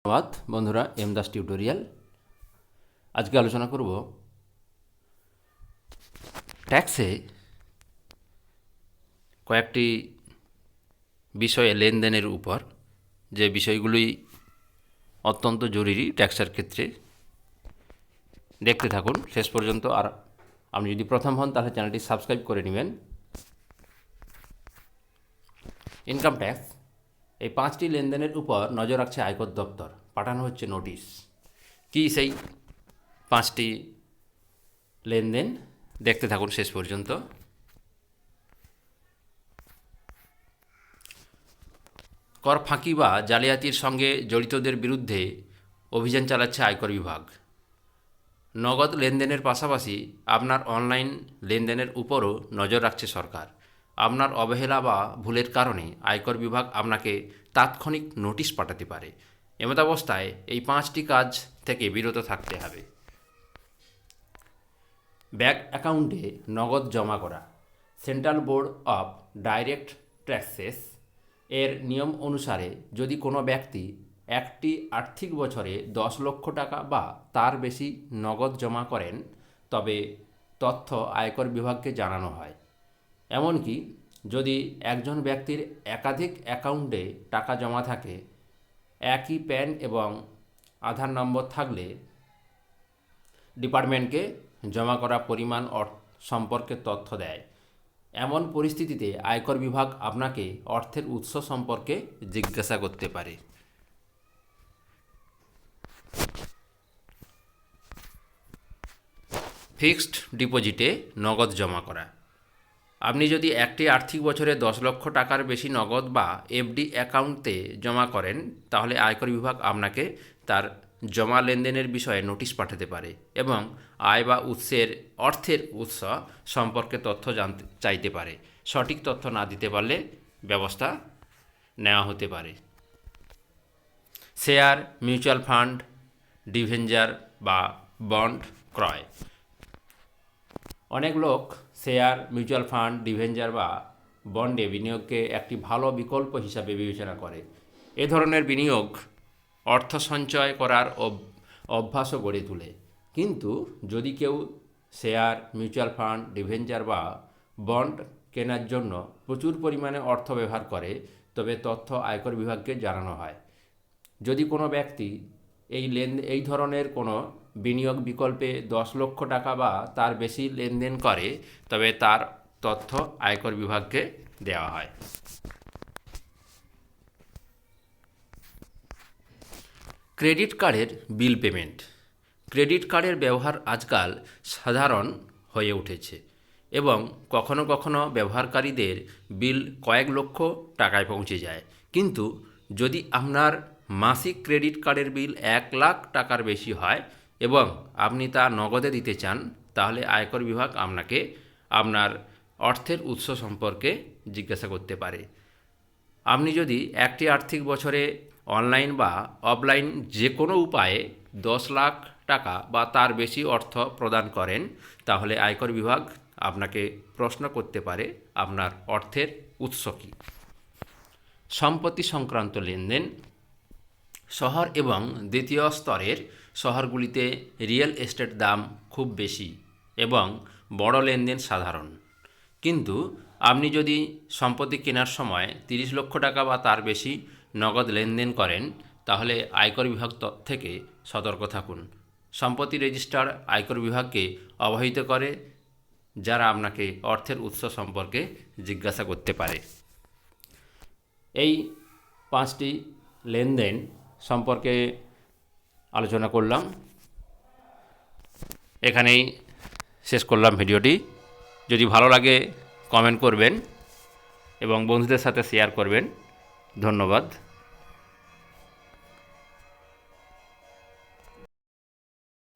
ধন্যবাদ বন্ধুরা, M Das tutorial. আজকে আলোচনা করব ট্যাক্সে কয়েকটি বিষয়ে লেনদেনের উপর, যে বিষয়গুলি অত্যন্ত জরুরি ট্যাক্সের ক্ষেত্রে। দেখতে থাকুন শেষ পর্যন্ত। আর আপনি যদি প্রথম হন তাহলে চ্যানেলটি সাবস্ক্রাইব করে নেবেন। ইনকাম ট্যাক্স, এই 5টি লেনদেনের উপর নজর রাখছে আয়কর দপ্তর। পাঠানো হচ্ছে নোটিশ। কি সেই 5টি লেনদেন? দেখতে থাকুন শেষ পর্যন্ত। কর ফাঁকি বা জালিয়াতির সঙ্গে জড়িতদের বিরুদ্ধে অভিযান চালাচ্ছে আয়কর বিভাগ। নগদ লেনদেনের পাশাপাশি আপনার অনলাইন লেনদেনের উপরও নজর রাখছে সরকার। আপনার অবহেলা বা ভুলের কারণে আয়কর বিভাগ আপনাকে তাৎক্ষণিক নোটিশ পাঠাতে পারে। এমতাবস্থায় এই 5টি কাজ থেকে বিরত থাকতে হবে। ব্যাংক অ্যাকাউন্টে নগদ জমা করা। Central board of direct taxes এর নিয়ম অনুসারে যদি কোনো ব্যক্তি একটি আর্থিক বছরে 10 লক্ষ টাকা বা তার বেশি নগদ জমা করেন, তবে তথ্য আয়কর বিভাগকে জানানো হয়। এমনকি যদি একজন ব্যক্তির একাধিক অ্যাকাউন্টে টাকা জমা থাকে, একই প্যান এবং আধার নম্বর থাকলে ডিপার্টমেন্টকে জমা করা পরিমাণ সম্পর্কে তথ্য দেয়। এমন পরিস্থিতিতে আয়কর বিভাগ আপনাকে অর্থের উৎস সম্পর্কে জিজ্ঞাসা করতে পারে। ফিক্সড ডিপোজিটে নগদ জমা করা। আপনি যদি একটি আর্থিক বছরে 10 লক্ষ টাকার বেশি নগদ বা এফডি অ্যাকাউন্টে জমা করেন, তাহলে আয়কর বিভাগ আপনাকে তার জমা লেনদেনের বিষয়ে নোটিশ পাঠাতে পারে এবং আয় বা অর্থের উৎস সম্পর্কে তথ্য জানতে চাইতে পারে। সঠিক তথ্য না দিতে পারলে ব্যবস্থা নেওয়া হতে পারে। শেয়ার, মিউচুয়াল ফান্ড, ডিভেঞ্চার বা বন্ড ক্রয়। অনেক লোক শেয়ার, মিউচুয়াল ফান্ড, ডিভেঞ্চার বা বন্ডে বিনিয়োগকে একটি ভালো বিকল্প হিসাবে বিবেচনা করে। এ ধরনের বিনিয়োগ অর্থ সঞ্চয় করার অভ্যাসও গড়ে তোলে। কিন্তু যদি কেউ শেয়ার, মিউচুয়াল ফান্ড, ডিভেঞ্চার বা বন্ড কেনার জন্য প্রচুর পরিমাণে অর্থ ব্যবহার করে, তবে তথ্য আয়কর বিভাগকে জানানো হয়। যদি কোনো ব্যক্তি এই ধরনের কোনো বিনিয়োগ বিকল্পে 10 লক্ষ টাকা বা তার বেশি লেনদেন করে, তবে তার তথ্য আয়কর বিভাগকে দেওয়া হয়। ক্রেডিট কার্ডের বিল পেমেন্ট। ক্রেডিট কার্ডের ব্যবহার আজকাল সাধারণ হয়ে উঠেছে এবং কখনো কখনো ব্যবহারকারীদের বিল কয়েক লক্ষ টাকায় পৌঁছে যায়। কিন্তু যদি আপনার মাসিক ক্রেডিট কার্ডের বিল 1 লাখ টাকার বেশি হয় এবং আপনি তা নগদে দিতে চান, তাহলে আয়কর বিভাগ আপনাকে আপনার অর্থের উৎস সম্পর্কে জিজ্ঞাসা করতে পারে। আপনি যদি একটি আর্থিক বছরে অনলাইন বা অফলাইন যে কোনো উপায়ে 10 লাখ টাকা বা তার বেশি অর্থ প্রদান করেন, তাহলে আয়কর বিভাগ আপনাকে প্রশ্ন করতে পারে আপনার অর্থের উৎস কী। সম্পত্তি সংক্রান্ত লেনদেন। শহর এবং দ্বিতীয় স্তরের শহরগুলিতে রিয়েল এস্টেট দাম খুব বেশি এবং বড় লেনদেন সাধারণ। কিন্তু আপনি যদি সম্পত্তি কেনার সময় 30 লক্ষ টাকা বা তার বেশি নগদ লেনদেন করেন, তাহলে আয়কর বিভাগ থেকে সতর্ক থাকুন। সম্পত্তি রেজিস্ট্রার আয়কর বিভাগকে অবহিত করে, যারা আপনাকে অর্থের উৎস সম্পর্কে জিজ্ঞাসা করতে পারে। এই 5টি লেনদেন সম্পর্কে আলোচনা করলাম। এখানেই শেষ করলাম ভিডিওটি। যদি ভালো লাগে কমেন্ট করবেন এবং বন্ধুদের সাথে শেয়ার করবেন। ধন্যবাদ।